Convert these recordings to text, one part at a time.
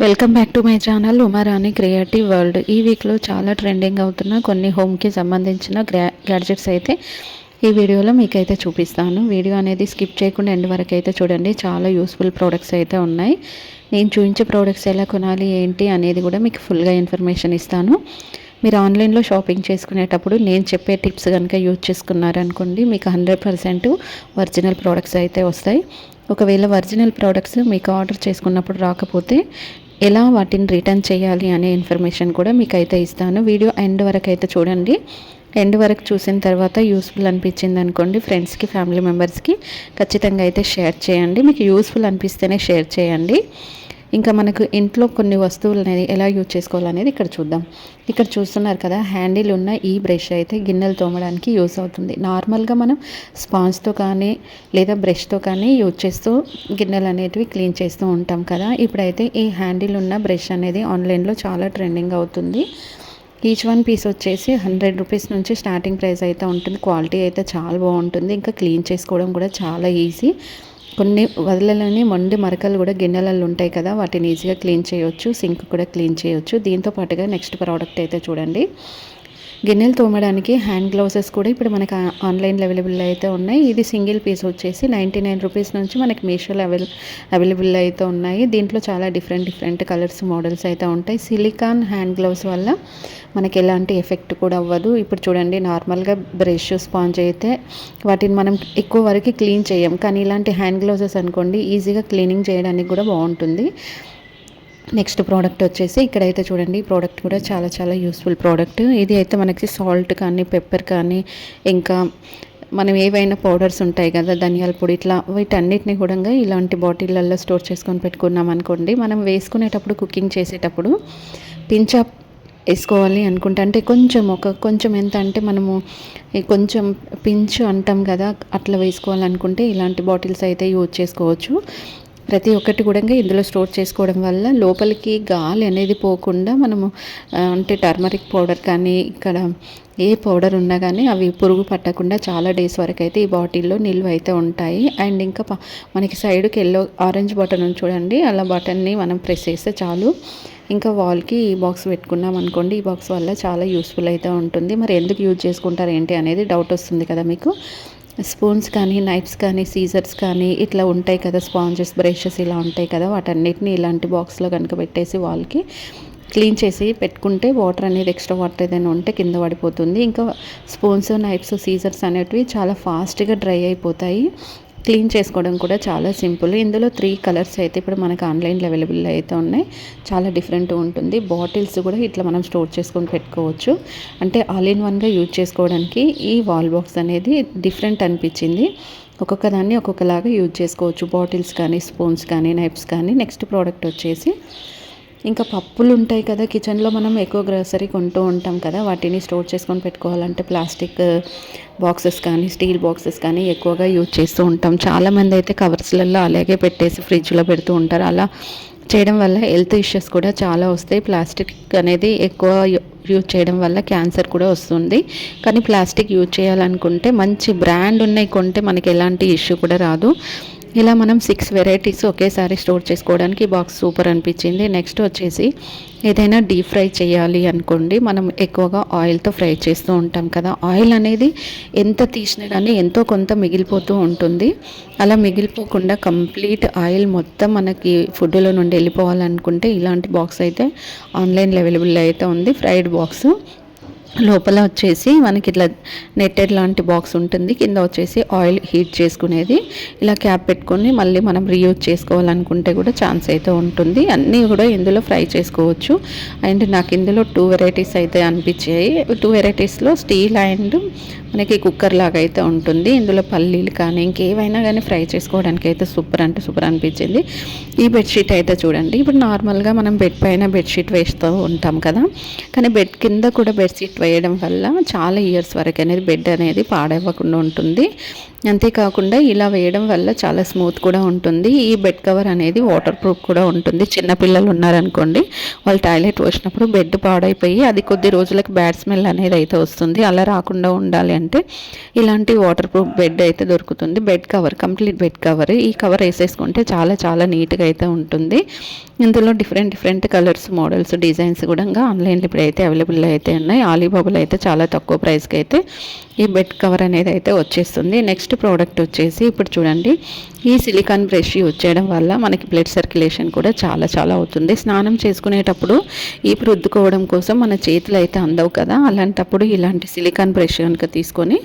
Welcome back to my channel Uma Rani creative world. ఈ వీక్లో చాలా ట్రెండింగ్ అవుతున్న కొన్ని హోమ్కి సంబంధించిన గ్యాడ్జెట్స్ అయితే ఈ వీడియోలో మీకైతే చూపిస్తాను. వీడియో అనేది స్కిప్ చేయకుండా ఎండ్ వరకు అయితే చూడండి. చాలా యూస్ఫుల్ ప్రోడక్ట్స్ అయితే ఉన్నాయి. నేను చూపించే ప్రోడక్ట్స్ ఎలా కొనాలి ఏంటి అనేది కూడా మీకు ఫుల్గా ఇన్ఫర్మేషన్ ఇస్తాను. మీరు ఆన్లైన్లో షాపింగ్ చేసుకునేటప్పుడు నేను చెప్పే టిప్స్ కనుక యూజ్ చేసుకున్నారనుకోండి, మీకు 100% ఒరిజినల్ ప్రోడక్ట్స్ అయితే వస్తాయి. ఒకవేళ ఒరిజినల్ ప్రోడక్ట్స్ మీకు ఆర్డర్ చేసుకున్నప్పుడు రాకపోతే ఎలా వాటిని రిటర్న్ చేయాలి అనే ఇన్ఫర్మేషన్ కూడా మీకు అయితే ఇస్తాను. వీడియో ఎండ్ వరకు అయితే చూడండి. ఎండ్ వరకు చూసిన తర్వాత యూస్ఫుల్ అనిపించింది అనుకోండి, ఫ్రెండ్స్కి ఫ్యామిలీ మెంబర్స్కి ఖచ్చితంగా అయితే షేర్ చేయండి. మీకు యూస్ఫుల్ అనిపిస్తేనే షేర్ చేయండి. ఇంకా మనకు ఇంట్లో కొన్ని వస్తువులు అనేది ఎలా యూజ్ చేసుకోవాలనేది ఇక్కడ చూద్దాం. ఇక్కడ చూస్తున్నారు కదా, హ్యాండిల్ ఉన్న ఈ బ్రష్ అయితే గిన్నెలు తోమడానికి యూజ్ అవుతుంది. నార్మల్గా మనం స్పాంజ్తో కానీ లేదా బ్రష్తో కానీ యూజ్ చేస్తూ గిన్నెలు అనేటివి క్లీన్ చేస్తూ ఉంటాం కదా. ఇప్పుడైతే ఈ హ్యాండిల్ ఉన్న బ్రష్ అనేది ఆన్లైన్లో చాలా ట్రెండింగ్ అవుతుంది. ఈచ్ వన్ పీస్ వచ్చేసి 100 రూపీస్ నుంచి స్టార్టింగ్ ప్రైస్ అయితే ఉంటుంది. క్వాలిటీ అయితే చాలా బాగుంటుంది. ఇంకా క్లీన్ చేసుకోవడం కూడా చాలా ఈజీ. కొన్ని వదలలని మొండి మరకలు కూడా గిన్నెలలో ఉంటాయి కదా, వాటిని ఈజీగా క్లీన్ చేయొచ్చు. సింక్ కూడా క్లీన్ చేయొచ్చు. దీంతో పాటుగా నెక్స్ట్ ప్రోడక్ట్ అయితే చూడండి. గిన్నెలు తోమడానికి హ్యాండ్ గ్లౌజెస్ కూడా ఇప్పుడు మనకి ఆన్లైన్లో అవైలబుల్ అయితే ఉన్నాయి. ఇది సింగిల్ పీస్ వచ్చేసి 99 రూపీస్ నుంచి మనకి మీషోలో అవైలబుల్ అయితే ఉన్నాయి. దీంట్లో చాలా డిఫరెంట్ కలర్స్ మోడల్స్ అయితే ఉంటాయి. సిలికాన్ హ్యాండ్ గ్లౌస్ వల్ల మనకి ఎలాంటి ఎఫెక్ట్ కూడా అవ్వదు. ఇప్పుడు చూడండి, నార్మల్గా బ్రష్ స్పాంజ్ అయితే వాటిని మనం ఎక్కువ వరకు క్లీన్ చేయం, కానీ ఇలాంటి హ్యాండ్ గ్లౌజెస్ అనుకోండి ఈజీగా క్లీనింగ్ చేయడానికి కూడా బాగుంటుంది. నెక్స్ట్ ప్రోడక్ట్ వచ్చేసి ఇక్కడైతే చూడండి, ఈ ప్రోడక్ట్ కూడా చాలా యూస్ఫుల్ ప్రోడక్ట్. ఇది అయితే మనకి సాల్ట్ కానీ పెప్పర్ కానీ ఇంకా మనం ఏవైనా పౌడర్స్ ఉంటాయి కదా, ధనియాల పొడి, ఇట్లా వీటన్నిటిని కూడా ఇలాంటి బాటిళ్ళల్లో స్టోర్ చేసుకొని పెట్టుకున్నాం అనుకోండి, మనం వేసుకునేటప్పుడు కుకింగ్ చేసేటప్పుడు పించప్ వేసుకోవాలి అనుకుంటే, అంటే కొంచెం ఎంత అంటే మనము కొంచెం పించ్ అంటాం కదా, అట్లా వేసుకోవాలనుకుంటే ఇలాంటి బాటిల్స్ అయితే యూజ్ చేసుకోవచ్చు. ప్రతి ఒక్కటి కూడా ఇందులో స్టోర్ చేసుకోవడం వల్ల లోపలికి గాలి అనేది పోకుండా మనము అంటే టర్మరిక్ పౌడర్ కానీ ఇక్కడ ఏ పౌడర్ ఉన్నా కానీ అవి పురుగు పట్టకుండా చాలా డేస్ వరకు అయితే ఈ బాటిల్లో నిల్వ అయితే ఉంటాయి. అండ్ ఇంకా మనకి సైడ్కి ఆరెంజ్ బటన్ ఉంది చూడండి, అలా బటన్ని మనం ప్రెస్ చేస్తే చాలు. ఇంకా వాల్కి ఈ బాక్స్ పెట్టుకున్నాం అనుకోండి, ఈ బాక్స్ వల్ల చాలా యూస్ఫుల్ అయితే ఉంటుంది. మరి ఎందుకు యూజ్ చేసుకుంటారు ఏంటి అనేది డౌట్ వస్తుంది కదా మీకు. స్పూన్స్ కానీ నైఫ్స్ కానీ సీజర్స్ కానీ ఇట్లా ఉంటాయి కదా, స్పాంజెస్ బ్రషెస్ ఇలా ఉంటాయి కదా, వాటన్నిటిని ఇలాంటి బాక్స్లో కనుక పెట్టేసి వాళ్ళకి క్లీన్ చేసి పెట్టుకుంటే వాటర్ అనేది ఎక్స్ట్రా వాటర్ ఏదైనా ఉంటే కింద పడిపోతుంది. ఇంకా స్పూన్స్ నైఫ్స్ సీజర్స్ అనేటివి చాలా ఫాస్ట్గా డ్రై అయిపోతాయి. క్లీన్ చేసుకోవడం కూడా చాలా సింపుల్. ఇందులో 3 కలర్స్ అయితే ఇప్పుడు మనకు ఆన్లైన్లో అవైలబుల్ అయితే ఉన్నాయి. చాలా డిఫరెంట్ ఉంటుంది. బాటిల్స్ కూడా ఇట్లా మనం స్టోర్ చేసుకొని పెట్టుకోవచ్చు. అంటే ఆల్ ఇన్ వన్గా యూజ్ చేసుకోవడానికి ఈ వాల్ బాక్స్ అనేది డిఫరెంట్ అనిపించింది. ఒక్కొక్క దాన్ని ఒక్కొక్కలాగా యూజ్ చేసుకోవచ్చు. బాటిల్స్ కానీ స్పూన్స్ కానీ నైఫ్స్ కానీ. నెక్స్ట్ ప్రోడక్ట్ వచ్చేసి ఇంకా పప్పులు ఉంటాయి కదా, కిచెన్లో మనం ఎక్కువ గ్రోసరీ కొంటూ ఉంటాం కదా, వాటిని స్టోర్ చేసుకొని పెట్టుకోవాలంటే ప్లాస్టిక్ బాక్సెస్ కానీ స్టీల్ బాక్సెస్ కానీ ఎక్కువగా యూజ్ చేస్తూ ఉంటాం. చాలామంది అయితే కవర్స్లలో అలాగే పెట్టేసి ఫ్రిడ్జ్లో పెడుతూ ఉంటారు. అలా చేయడం వల్ల హెల్త్ ఇష్యూస్ కూడా చాలా వస్తాయి. ప్లాస్టిక్ అనేది ఎక్కువ యూజ్ చేయడం వల్ల క్యాన్సర్ కూడా వస్తుంది. కానీ ప్లాస్టిక్ యూజ్ చేయాలనుకుంటే మంచి బ్రాండ్ ఉన్నాయి కొంటే మనకి ఎలాంటి ఇష్యూ కూడా రాదు. ఇలా మనం 6 వెరైటీస్ ఒకేసారి స్టోర్ చేసుకోవడానికి బాక్స్ సూపర్ అనిపించింది. నెక్స్ట్ వచ్చేసి ఏదైనా డీప్ ఫ్రై చేయాలి అనుకోండి, మనం ఎక్కువగా ఆయిల్తో ఫ్రై చేస్తూ ఉంటాం కదా, ఆయిల్ అనేది ఎంత తీసినా కానీ ఎంతో కొంత మిగిలిపోతూ ఉంటుంది. అలా మిగిలిపోకుండా కంప్లీట్ ఆయిల్ మొత్తం మనకి ఫుడ్లో నుండి వెళ్ళిపోవాలనుకుంటే ఇలాంటి బాక్స్ అయితే ఆన్లైన్లో అవైలబుల్ అయితే ఉంది. ఫ్రైడ్ బాక్స్ లోపల వచ్చేసి మనకి ఇట్లా నెట్టెడ్ లాంటి బాక్స్ ఉంటుంది, కింద వచ్చేసి ఆయిల్ హీట్ చేసుకునేది. ఇలా క్యాప్ పెట్టుకొని మళ్ళీ మనం రీయూజ్ చేసుకోవాలనుకుంటే కూడా ఛాన్స్ అయితే ఉంటుంది. అన్నీ కూడా ఇందులో ఫ్రై చేసుకోవచ్చు. అండ్ నాకు ఇందులో 2 వెరైటీస్ అయితే అనిపించాయి. 2 వెరైటీస్లో స్టీల్ అండ్ మనకి కుక్కర్ లాగా అయితే ఉంటుంది. ఇందులో పల్లీలు కానీ ఇంకేవైనా కానీ ఫ్రై చేసుకోవడానికి అయితే సూపర్ అంటే సూపర్ అనిపించింది. ఈ బెడ్షీట్ అయితే చూడండి, ఇప్పుడు నార్మల్గా మనం బెడ్ పైన బెడ్షీట్ వేస్తూ ఉంటాం కదా, కానీ బెడ్ కింద కూడా బెడ్షీట్ వేయడం వల్ల చాలా ఇయర్స్ వరకు అనేది బెడ్ అనేది పాడవ్వకుండా ఉంటుంది. అంతేకాకుండా ఇలా వేయడం వల్ల చాలా స్మూత్ కూడా ఉంటుంది. ఈ బెడ్ కవర్ అనేది వాటర్ ప్రూఫ్ కూడా ఉంటుంది. చిన్నపిల్లలు ఉన్నారనుకోండి, వాళ్ళు టాయిలెట్ పోసినప్పుడు బెడ్ పాడైపోయి అది కొద్ది రోజులకి బ్యాడ్ స్మెల్ అనేది అయితే వస్తుంది. అలా రాకుండా ఉండాలి అంటే ఇలాంటి వాటర్ ప్రూఫ్ బెడ్ అయితే దొరుకుతుంది. Bed cover, complete bed cover. ఈ కవర్ వేసేసుకుంటే చాలా చాలా నీట్గా అయితే ఉంటుంది. ఇందులో డిఫరెంట్ కలర్స్, మోడల్స్, డిజైన్స్ కూడా ఆన్లైన్లో ఇప్పుడైతే అవైలబుల్ అయితే ఉన్నాయి. ఆలీబాబాలో అయితే చాలా తక్కువ ప్రైస్కి అయితే ఈ బెడ్ కవర్ అనేది అయితే వచ్చేస్తుంది. నెక్స్ట్ ప్రోడక్ట్ వచ్చేసి ఇప్పుడు చూడండి, ఈ సిలికాన్ బ్రష్ యూజ్ చేయడం వల్ల మనకి బ్లడ్ సర్క్యులేషన్ కూడా చాలా చాలా అవుతుంది. స్నానం చేసుకునేటప్పుడు ఈ రుద్దుకోవడం కోసం మన చేతులు అయితే అందవు కదా, అలాంటప్పుడు ఇలాంటి సిలికాన్ బ్రష్ కనుక తీసుకొని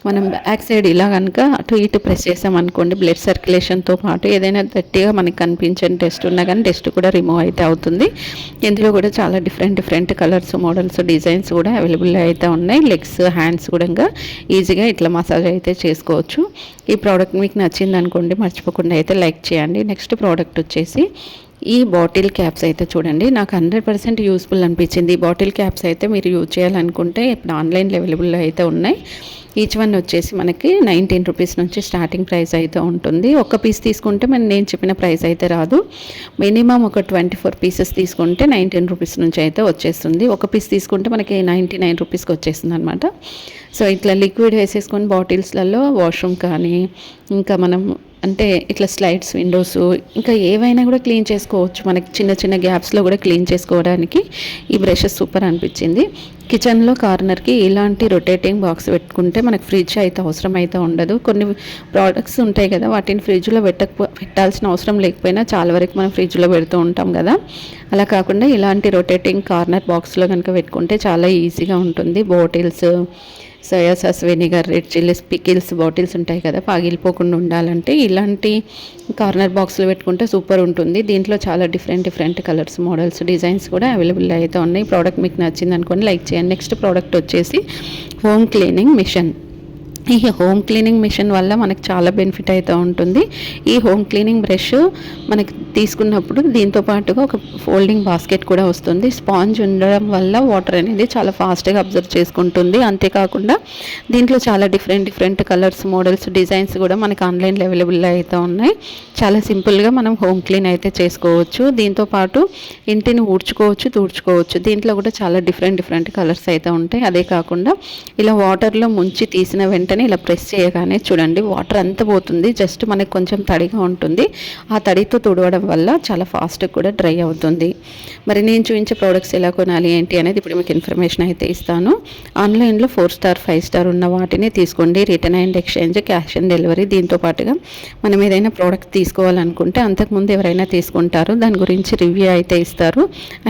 మనం బ్యాక్ సైడ్ ఇలా కనుక అటు ఇటు ప్రెస్ చేసామనుకోండి, బ్లడ్ సర్క్యులేషన్తో పాటు ఏదైనా గట్టిగా మనకి కనిపించని టెస్ట్ ఉన్నా కానీ టెస్ట్ కూడా రిమూవ్ అయితే అవుతుంది. ఇందులో కూడా చాలా డిఫరెంట్ కలర్స్, మోడల్స్, డిజైన్స్ కూడా అవైలబుల్ అయితే ఉన్నాయి. లెగ్స్, హ్యాండ్స్ కూడా ఈజీగా ఇట్లా మసాజ్ అయితే చేసుకోవచ్చు. ఈ ప్రోడక్ట్ మీకు నచ్చింది అనుకోండి, మర్చిపోకుండా అయితే లైక్ చేయండి. నెక్స్ట్ ప్రోడక్ట్ వచ్చేసి ఈ బాటిల్ క్యాప్స్ అయితే చూడండి, నాకు 100% యూస్ఫుల్ అనిపించింది. ఈ బాటిల్ క్యాప్స్ అయితే మీరు యూజ్ చేయాలనుకుంటే ఇప్పుడు ఆన్లైన్లో అవైలబుల్లో అయితే ఉన్నాయి. ఈచ్ వన్ వచ్చేసి మనకి 19 రూపీస్ నుంచి స్టార్టింగ్ ప్రైస్ అయితే ఉంటుంది. ఒక పీస్ తీసుకుంటే నేను చెప్పిన ప్రైస్ అయితే రాదు. మినిమం ఒక 24 పీసెస్ తీసుకుంటే 19 రూపీస్ నుంచి అయితే వచ్చేస్తుంది. ఒక పీస్ తీసుకుంటే మనకి 99 రూపీస్కి వచ్చేస్తుంది అనమాట. సో ఇట్లా లిక్విడ్ వేసేసుకొని బాటిల్స్లలో వాష్రూమ్ కానీ, ఇంకా మనం అంటే ఇట్లా స్లైడ్స్, విండోస్, ఇంకా ఏవైనా కూడా క్లీన్ చేసుకోవచ్చు. మనకి చిన్న గ్యాప్స్లో కూడా క్లీన్ చేసుకోవడానికి ఈ బ్రషెస్ సూపర్ అనిపించింది. కిచెన్లో కార్నర్కి ఇలాంటి రొటేటింగ్ బాక్స్ పెట్టుకుంటే మనకు ఫ్రిడ్జ్ అయితే అవసరం అయితే ఉండదు. కొన్ని ప్రోడక్ట్స్ ఉంటాయి కదా, వాటిని ఫ్రిడ్జ్లో పెట్టాల్సిన అవసరం లేకపోయినా చాలా వరకు మనం ఫ్రిడ్జ్లో పెడుతూ ఉంటాం కదా. అలా కాకుండా ఇలాంటి రొటేటింగ్ కార్నర్ బాక్స్లో కనుక పెట్టుకుంటే చాలా ఈజీగా ఉంటుంది. Bottles, soya sauce, vinegar, red chillies, pickles bottles ఉంటాయి కదా, పగిలిపోకుండా ఉండాలంటే ఇలాంటి కార్నర్ బాక్స్లో పెట్టుకుంటే సూపర్ ఉంటుంది. దీంట్లో చాలా డిఫరెంట్ కలర్స్, మోడల్స్, డిజైన్స్ కూడా అవైలబుల్ అయితే ఉన్నాయి. ప్రోడక్ట్ మీకు నచ్చింది అనుకోండి, లైక్ చేయండి. నెక్స్ట్ ప్రోడక్ట్ వచ్చేసి హోమ్ క్లీనింగ్ మిషన్. ఈ హోమ్ క్లీనింగ్ మిషన్ వల్ల మనకు చాలా బెనిఫిట్ అయితే ఉంటుంది. ఈ హోమ్ క్లీనింగ్ బ్రష్ మనకి తీసుకున్నప్పుడు దీంతో పాటుగా ఒక ఫోల్డింగ్ బాస్కెట్ కూడా వస్తుంది. స్పాంజ్ ఉండడం వల్ల వాటర్ అనేది చాలా ఫాస్ట్గా అబ్జర్వ్ చేసుకుంటుంది. అంతేకాకుండా దీంట్లో చాలా డిఫరెంట్ కలర్స్, మోడల్స్, డిజైన్స్ కూడా మనకి ఆన్లైన్లో అవైలబుల్ అయితే ఉన్నాయి. చాలా సింపుల్గా మనం హోమ్ క్లీన్ అయితే చేసుకోవచ్చు. దీంతో పాటు ఇంటిని ఊడ్చుకోవచ్చు, తుడుచుకోవచ్చు. దీంట్లో కూడా చాలా డిఫరెంట్ కలర్స్ అయితే ఉంటాయి. అదే కాకుండా ఇలా వాటర్లో ముంచి తీసిన వెంటనే ఇలా ప్రెస్ చేయగానే చూడండి వాటర్ అంతా పోతుంది. జస్ట్ మనకి కొంచెం తడిగా ఉంటుంది. ఆ తడితో తుడవడం వల్ల చాలా ఫాస్ట్గా కూడా డ్రై అవుతుంది. మరి నేను చూపించే ప్రోడక్ట్స్ ఎలా కొనాలి ఏంటి అనేది ఇప్పుడు మీకు ఇన్ఫర్మేషన్ అయితే ఇస్తాను. ఆన్లైన్లో 4 స్టార్ 5 స్టార్ ఉన్న వాటిని తీసుకోండి. Return and exchange, cash on delivery. దీంతో పాటుగా మనం ఏదైనా ప్రోడక్ట్ తీసుకోవాలనుకుంటే అంతకుముందు ఎవరైనా తీసుకుంటారు, దాని గురించి రివ్యూ అయితే ఇస్తారు.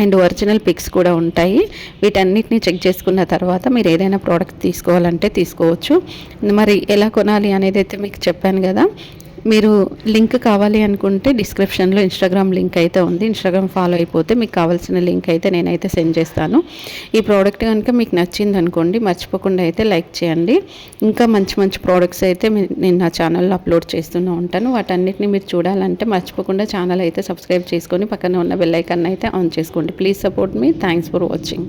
అండ్ ఒరిజినల్ పిక్స్ కూడా ఉంటాయి. వీటన్నిటిని చెక్ చేసుకున్న తర్వాత మీరు ఏదైనా ప్రోడక్ట్ తీసుకోవాలంటే తీసుకోవచ్చు. మరి ఎలా కొనాలి అనేది అయితే మీకు చెప్పాను కదా. మీరు లింక్ కావాలి అనుకుంటే డిస్క్రిప్షన్లో ఇన్స్టాగ్రామ్ లింక్ అయితే ఉంది. ఇన్స్టాగ్రామ్ ఫాలో అయిపోతే మీకు కావాల్సిన లింక్ అయితే నేనైతే సెండ్ చేస్తాను. ఈ ప్రోడక్ట్ కనుక మీకు నచ్చింది అనుకోండి, మర్చిపోకుండా అయితే లైక్ చేయండి. ఇంకా మంచి ప్రోడక్ట్స్ అయితే నేను నా ఛానల్లో అప్లోడ్ చేస్తూనే ఉంటాను. వాటన్నిటిని మీరు చూడాలంటే మర్చిపోకుండా ఛానల్ అయితే సబ్స్క్రైబ్ చేసుకొని పక్కన ఉన్న బెల్ ఐకాన్ అయితే ఆన్ చేసుకోండి. Please support me. Thanks for watching.